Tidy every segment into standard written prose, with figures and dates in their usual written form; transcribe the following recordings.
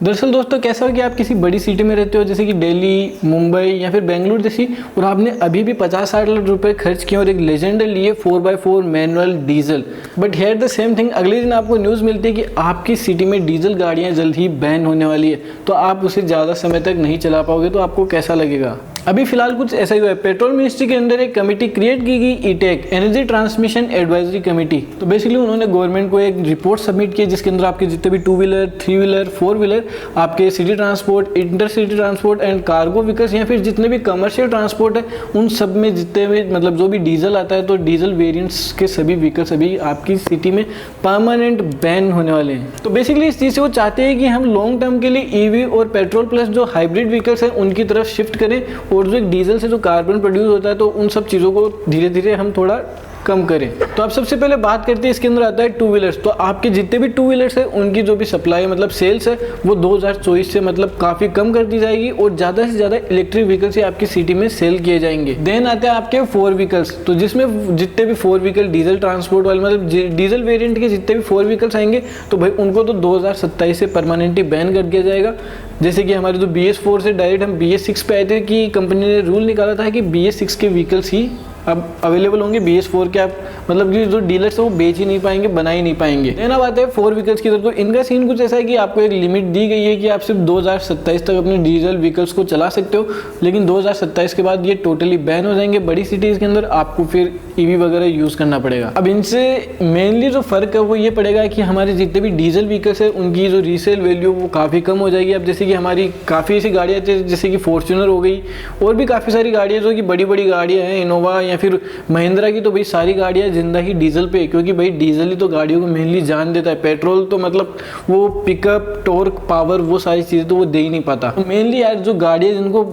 दरअसल दोस्तों कैसा हो कि आप किसी बड़ी सिटी में रहते हो जैसे कि दिल्ली, मुंबई या फिर बेंगलुरु जैसी, और आपने अभी भी 50-60 लाख रुपए खर्च किए और एक लेजेंडर लिए 4x4 manual diesel. But here the same thing, अगले दिन आपको न्यूज़ मिलती है कि आपकी सिटी में डीजल गाड़ियां जल्द ही बैन होने वाली है, तो आप उसे ज़्यादा समय तक नहीं चला पाओगे। तो आपको कैसा लगेगा? अभी फिलहाल कुछ ऐसा ही हुआ है। पेट्रोल मिनिस्ट्री के अंदर एक कमेटी क्रिएट की गई, ईटेक एनर्जी ट्रांसमिशन एडवाइजरी कमेटी। तो बेसिकली उन्होंने गवर्नमेंट को एक रिपोर्ट सबमिट की जिसके अंदर आपके जितने भी 2 व्हीलर, 3 व्हीलर, 4 व्हीलर, आपके city transport, intercity transport and cargo vehicles या फिर जितने भी कमर्शियल ट्रांसपोर्ट है उन सब में जितने भी मतलब जो भी डीजल आता है, तो डीजल वेरिएंट्स के सभी व्हीकल्स अभी आपकी सिटी में परमानेंट बैन होने वाले हैं। तो बेसिकली इस चीज़ से वो चाहते हैं कि हम लॉन्ग टर्म के लिए ईवी और पेट्रोल प्लस जो हाइब्रिड व्हीकल्स हैं उनकी तरफ शिफ्ट करें, और जो एक डीजल से जो कार्बन प्रोड्यूस होता है तो उन सब चीज़ों को धीरे धीरे हम थोड़ा कम करें। तो आप सबसे पहले बात करते हैं, इसके अंदर आता है 2 व्हीलर्स। तो आपके जितने भी 2 व्हीलर्स है उनकी जो भी सप्लाई मतलब सेल्स है वो 2024 से मतलब काफ़ी कम कर दी जाएगी और ज़्यादा से ज़्यादा इलेक्ट्रिक व्हीकल्स ही आपकी सिटी में सेल किए जाएंगे। देन आते हैं आपके 4 व्हीकल्स, तो जिसमें जितने भी 4 व्हीकल डीजल ट्रांसपोर्ट वाले मतलब डीजल वेरियंट के जितने भी 4 व्हीकल्स आएंगे तो भाई उनको तो 2027 से परमानेंटली बैन कर दिया जाएगा। जैसे कि हमारे जो BS4 से डायरेक्ट हम BS6 पे आए थे कि कंपनी ने रूल निकाला था कि BS6 के व्हीकल्स ही अब अवेलेबल होंगे, BS4 के आप मतलब कि जो डीलर्स है वो बेच ही नहीं पाएंगे, बना ही नहीं पाएंगे। देन अब आते हैं 4 व्हीकल्स की तरफ। तो इनका सीन कुछ ऐसा है कि आपको एक लिमिट दी गई है कि आप सिर्फ 2027 तक अपने डीजल व्हीकल्स को चला सकते हो, लेकिन 2027 के बाद ये टोटली बैन हो जाएंगे। बड़ी सिटीज़ के अंदर आपको फिर EV वगैरह यूज़ करना पड़ेगा। अब इनसे मेनली जो फ़र्क है वो ये पड़ेगा कि हमारे जितने भी डीजल व्हीकल्स है उनकी जो रीसेल वैल्यू वो काफ़ी कम हो जाएगी। अब जैसे कि हमारी काफ़ी ऐसी गाड़ियाँ जैसे कि फॉर्च्यूनर हो गई और भी काफ़ी सारी गाड़ियाँ जो कि बड़ी बड़ी गाड़ियाँ हैं, इनोवा या फिर महिंद्रा की, तो भाई सारी गाड़ियाँ जिंदा ही डीजल पे, क्योंकि भाई डीजल ही तो गाड़ियों को मेनली जान देता है। पेट्रोल तो मतलब वो पिकअप, टॉर्क, पावर वो सारी चीज़ें तो वो दे ही नहीं पाता। तो मेनली यार जो गाड़ियाँ जिनको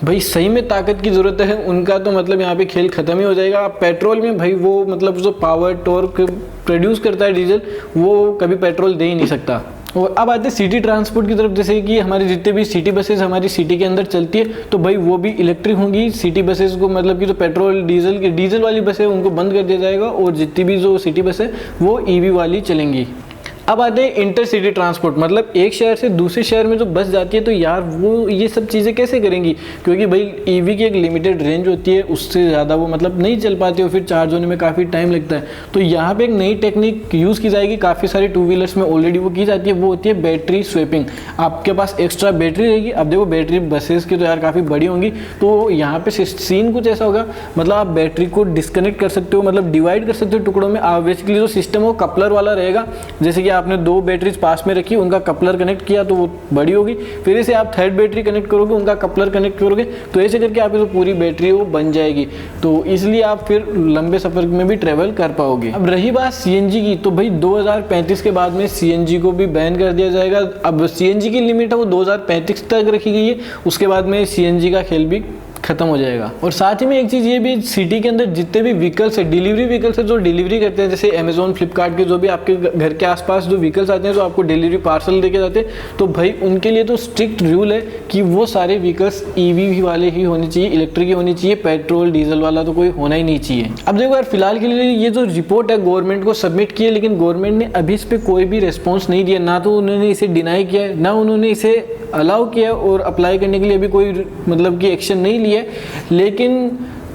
भाई सही में ताकत की ज़रूरत है उनका तो मतलब यहाँ पे खेल ख़त्म ही हो जाएगा। पेट्रोल में भाई वो मतलब जो पावर टॉर्क प्रोड्यूस करता है डीजल वो कभी पेट्रोल दे ही नहीं सकता। और अब आते हैं सिटी ट्रांसपोर्ट की तरफ। जैसे कि हमारे जितने भी सिटी बसेस हमारी सिटी के अंदर चलती है तो भाई वो भी इलेक्ट्रिक होंगी। सिटी बसेस को मतलब कि जो पेट्रोल डीजल वाली बसें उनको बंद कर दिया जाएगा और जितनी भी जो सिटी बस है वो EV वाली चलेंगी। अब आते हैं इंटरसिटी ट्रांसपोर्ट, मतलब एक शहर से दूसरे शहर में जो बस जाती है तो यार वो ये सब चीज़ें कैसे करेंगी, क्योंकि भाई EV की एक लिमिटेड रेंज होती है, उससे ज़्यादा वो मतलब नहीं चल पाती और फिर चार्ज होने में काफ़ी टाइम लगता है। तो यहाँ पे एक नई टेक्निक यूज़ की जाएगी, काफ़ी सारे 2 व्हीलर्स में ऑलरेडी वो की जाती है, वो होती है बैटरी स्वैपिंग। आपके पास एक्स्ट्रा बैटरी रहेगी। अब देखो बैटरी बसेस की तो यार काफ़ी बड़ी होंगी, तो यहाँ पे सीन कुछ ऐसा होगा, मतलब आप बैटरी को डिस्कनेक्ट कर सकते हो, मतलब डिवाइड कर सकते हो टुकड़ों में। आप बेसिकली जो सिस्टम हो कपलर वाला रहेगा, जैसे कि आपने 2 बैटरीज पास में रखी, उनका कपलर कनेक्ट किया तो वो बड़ी होगी, फिर इसे आप 3rd बैटरी कनेक्ट करोगे, उनका कपलर कनेक्ट करोगे, तो ऐसे करके आपकी जो पूरी बैटरी है वो बन जाएगी। तो इसलिए आप फिर लंबे सफर में भी ट्रेवल कर पाओगे। अब रही बात CNG की, तो भाई 2035 के बाद में CNG को भी बैन कर दिया जाएगा। अब CNG की लिमिट है वो 2035 तक रखी गई है, उसके बाद में CNG का खेल भी खत्म हो जाएगा। और साथ ही में एक चीज़ ये भी, सिटी के अंदर जितने भी व्हीकल्स है, डिलीवरी व्हीकल्स है जो डिलीवरी करते हैं, जैसे Amazon, फ्लिपकार्ट के जो भी आपके घर के आसपास जो व्हीकल्स आते हैं जो आपको डिलीवरी पार्सल देके जाते हैं, तो भाई उनके लिए तो स्ट्रिक्ट रूल है कि वो सारे व्हीकल्स EV वाले ही होने चाहिए, इलेक्ट्रिक ही होनी चाहिए, पेट्रोल डीजल वाला तो कोई होना ही नहीं चाहिए। अब देखो यार फिलहाल के लिए ये जो रिपोर्ट है गवर्नमेंट को सबमिट की है, लेकिन गवर्नमेंट ने अभी इस पर कोई भी रिस्पॉन्स नहीं दिया, ना तो उन्होंने इसे डिनाई किया है, ना उन्होंने इसे अलाउ किया और अप्लाई करने के लिए अभी कोई मतलब कि एक्शन नहीं लिया। लेकिन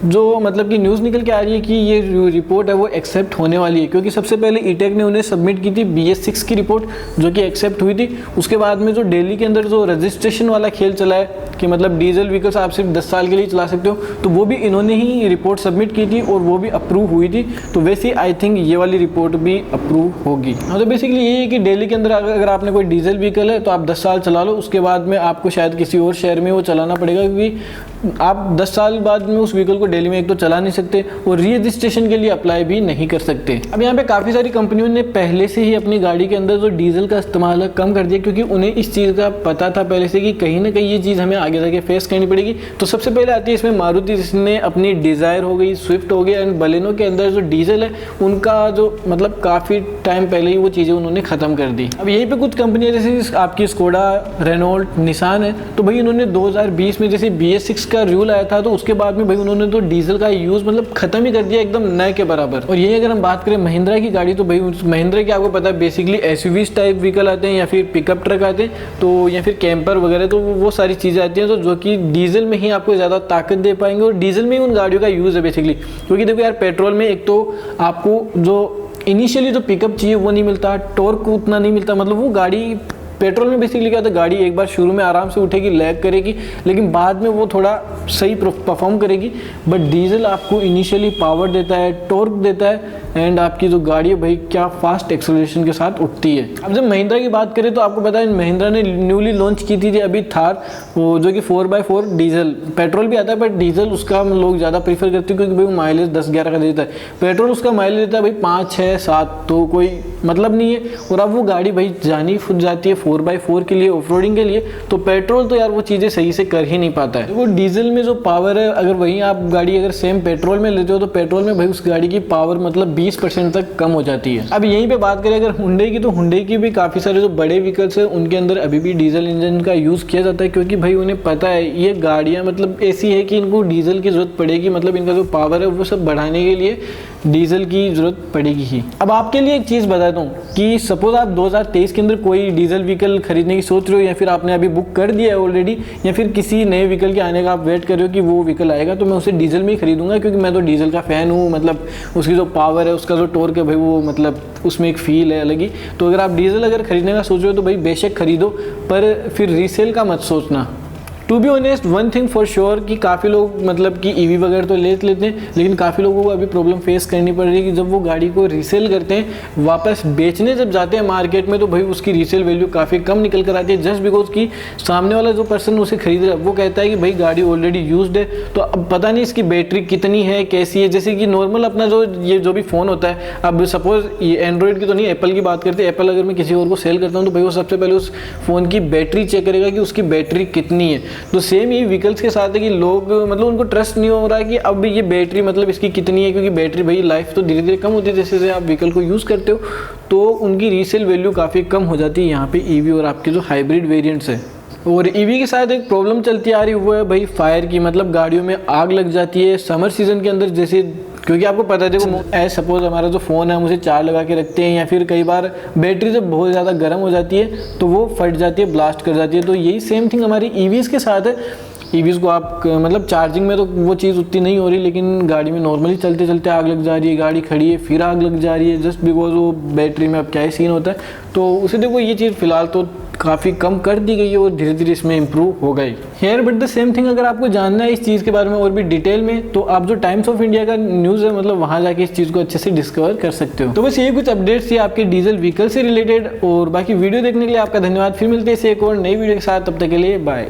जो मतलब कि न्यूज़ निकल के आ रही है कि ये रिपोर्ट है वो एक्सेप्ट होने वाली है, क्योंकि सबसे पहले ईटेक ने उन्हें सबमिट की थी BS6 की रिपोर्ट जो कि एक्सेप्ट हुई थी। उसके बाद में जो दिल्ली के अंदर जो रजिस्ट्रेशन वाला खेल चला है कि मतलब डीजल व्हीकल्स आप सिर्फ 10 साल के लिए चला सकते हो, तो वो भी इन्होंने ही रिपोर्ट सबमिट की थी और वो भी अप्रूव हुई थी। तो वैसे आई थिंक ये वाली रिपोर्ट भी अप्रूव होगी। हाँ, तो बेसिकली ये है कि दिल्ली के अंदर अगर आपने कोई डीजल व्हीकल है तो आप 10 साल चला लो, उसके बाद में आपको शायद किसी और शहर में वो चलाना पड़ेगा, क्योंकि आप 10 साल बाद में उस व्हीकल को दिल्ली में एक तो चला नहीं सकते और री रजिस्ट्रेशन के लिए अप्लाई भी नहीं कर सकते। अब यहाँ पे काफ़ी सारी कंपनियों ने पहले से ही अपनी गाड़ी के अंदर जो डीजल का इस्तेमाल कम कर दिया, क्योंकि उन्हें इस चीज़ का पता था पहले से कि कहीं ना कहीं ये चीज़ हमें आगे जाके फेस करनी पड़ेगी। तो सबसे पहले आती है इसमें मारुति, जिसने अपनी डिज़ायर हो गई, स्विफ्ट हो गया एंड बलेनो के अंदर जो डीजल है उनका जो मतलब काफ़ी टाइम पहले ही वो चीज़ें उन्होंने ख़त्म कर दी। अब यहीं पे कुछ कंपनियाँ जैसे आपकी स्कोडा, रेनॉल्ट, निसान है, तो भाई उन्होंने 2020 में जैसे BS6 का रूल आया था तो उसके बाद में भाई उन्होंने तो डीजल का यूज़ मतलब ख़त्म ही कर दिया एकदम नए के बराबर। और यही अगर हम बात करें महिंद्रा की गाड़ी, तो भाई महिंद्रा की आपको पता है बेसिकली SUVs टाइप व्हीकल आते हैं या फिर पिकअप ट्रक आते हैं, तो या फिर कैंपर वगैरह, तो वो सारी चीज़ें आती हैं तो जो कि डीजल में ही आपको ज़्यादा ताकत दे पाएंगे और डीजल में ही उन गाड़ियों का यूज़ है बेसिकली। क्योंकि देखो यार, पेट्रोल में एक तो आपको जो इनिशियली जो पिकअप चाहिए वो नहीं मिलता, टॉर्क उतना नहीं मिलता, मतलब वो गाड़ी पेट्रोल में बेसिकली क्या होता है, गाड़ी एक बार शुरू में आराम से उठेगी, लैग करेगी, लेकिन बाद में वो थोड़ा सही परफॉर्म करेगी। बट डीजल आपको इनिशियली पावर देता है, टॉर्क देता है एंड आपकी जो गाड़ी है भाई क्या फास्ट एक्सेलरेशन के साथ उठती है। अब जब महिंद्रा की बात करें तो आपको पता है महिंद्रा ने न्यूली लॉन्च की थी अभी थार, वो जो कि 4x4 डीजल, पेट्रोल भी आता है बट डीजल उसका लोग ज़्यादा प्रीफर करते हैं क्योंकि भाई वो माइलेज 10-11 का देता है। पेट्रोल उसका माइलेज देता है भाई 5, 6, 7, तो कोई मतलब नहीं है। और अब वो गाड़ी भाई जानी फुट जाती है 4x4 के लिए, ऑफरोडिंग के लिए, तो पेट्रोल तो यार वो चीज़ें सही से कर ही नहीं पाता है। वो डीजल में जो पावर है, अगर वहीं आप गाड़ी अगर सेम पेट्रोल में लेते हो तो पेट्रोल में भाई उस गाड़ी की पावर मतलब 20% तक कम हो जाती है। अब यहीं पे बात करें अगर हुंडई की, तो हुंडई की भी काफ़ी सारे जो बड़े व्हीकल्स है उनके अंदर अभी भी डीजल इंजन का यूज़ किया जाता है क्योंकि भाई उन्हें पता है ये गाड़ियाँ मतलब ऐसी है कि इनको डीजल की ज़रूरत पड़ेगी, मतलब इनका जो पावर है वो सब बढ़ाने के लिए डीजल की ज़रूरत पड़ेगी ही। अब आपके लिए एक चीज़ बताता हूँ कि सपोज आप 2023 के अंदर कोई डीजल व्हीकल खरीदने की सोच रहे हो या फिर आपने अभी बुक कर दिया है ऑलरेडी, या फिर किसी नए व्हीकल के आने का आप वेट कर रहे हो कि वो व्हीकल आएगा, तो मैं उसे डीजल में ही खरीदूंगा क्योंकि मैं तो डीजल का फ़ैन हूँ। मतलब उसकी जो पावर है, उसका जो टॉर्क है भाई, वो मतलब उसमें एक फ़ील है अलग ही। तो अगर आप डीजल अगर खरीदने का सोच रहे हो तो भाई बेशक खरीदो, पर फिर रीसेल का मत सोचना। To be honest, one thing for sure कि काफ़ी लोग मतलब कि EV वगैरह तो ले लेते हैं, लेकिन काफ़ी लोगों को अभी प्रॉब्लम फेस करनी पड़ रही है कि जब वो गाड़ी को रीसेल करते हैं, वापस बेचने जब जाते हैं मार्केट में, तो भाई उसकी रीसेल वैल्यू काफ़ी कम निकल कर आती है जस्ट बिकॉज कि सामने वाला जो पर्सन उसे खरीद रहा है वो कहता है कि भाई गाड़ी ऑलरेडी यूज्ड है, तो अब पता नहीं इसकी बैटरी कितनी है, कैसी है। जैसे कि नॉर्मल अपना जो भी फ़ोन होता है, अब सपोज ये एंड्रॉइड की तो नहीं, एप्पल की बात करते हैं। एप्पल अगर मैं किसी और को सेल करता हूँ तो भाई वो सबसे पहले उस फ़ोन की बैटरी चेक करेगा कि उसकी बैटरी कितनी है। तो सेम ये व्हीकल्स के साथ है कि लोग मतलब उनको ट्रस्ट नहीं हो रहा है कि अब ये बैटरी मतलब इसकी कितनी है, क्योंकि बैटरी भाई लाइफ तो धीरे धीरे कम होती है जैसे जैसे आप व्हीकल को यूज़ करते हो, तो उनकी रीसेल वैल्यू काफ़ी कम हो जाती है यहाँ पे EV और आपके जो हाइब्रिड वेरिएंट्स है। और EV के साथ एक प्रॉब्लम चलती आ रही वो है भाई फायर की, मतलब गाड़ियों में आग लग जाती है समर सीजन के अंदर। जैसे क्योंकि आपको पता है देखो, एज सपोज हमारा जो फ़ोन है हम उसे चार्ज लगा के रखते हैं, या फिर कई बार बैटरी जब बहुत ज़्यादा गर्म हो जाती है तो वो फट जाती है, ब्लास्ट कर जाती है। तो यही सेम थिंग हमारी EVs के साथ है। EVs को आप मतलब चार्जिंग में तो वो चीज़ उतनी नहीं हो रही, लेकिन गाड़ी में नॉर्मली चलते चलते आग लग जा रही है, गाड़ी खड़ी है फिर आग लग जा रही है जस्ट बिकॉज वो बैटरी में अब क्या ही सीन होता है। तो उसे देखो ये चीज़ फिलहाल तो काफ़ी कम कर दी गई है और धीरे धीरे इसमें इंप्रूव हो गई hair. But the same thing अगर आपको जानना है इस चीज़ के बारे में और भी डिटेल में, तो आप जो टाइम्स ऑफ इंडिया का न्यूज़ है मतलब वहाँ जाके इस चीज़ को अच्छे से डिस्कवर कर सकते हो। तो बस ये कुछ अपडेट्स थी आपके डीजल व्हीकल से रिलेटेड, और बाकी वीडियो देखने के लिए आपका धन्यवाद। फिर मिलते हैं इसे एक और नई वीडियो के साथ, तब तक के लिए बाय।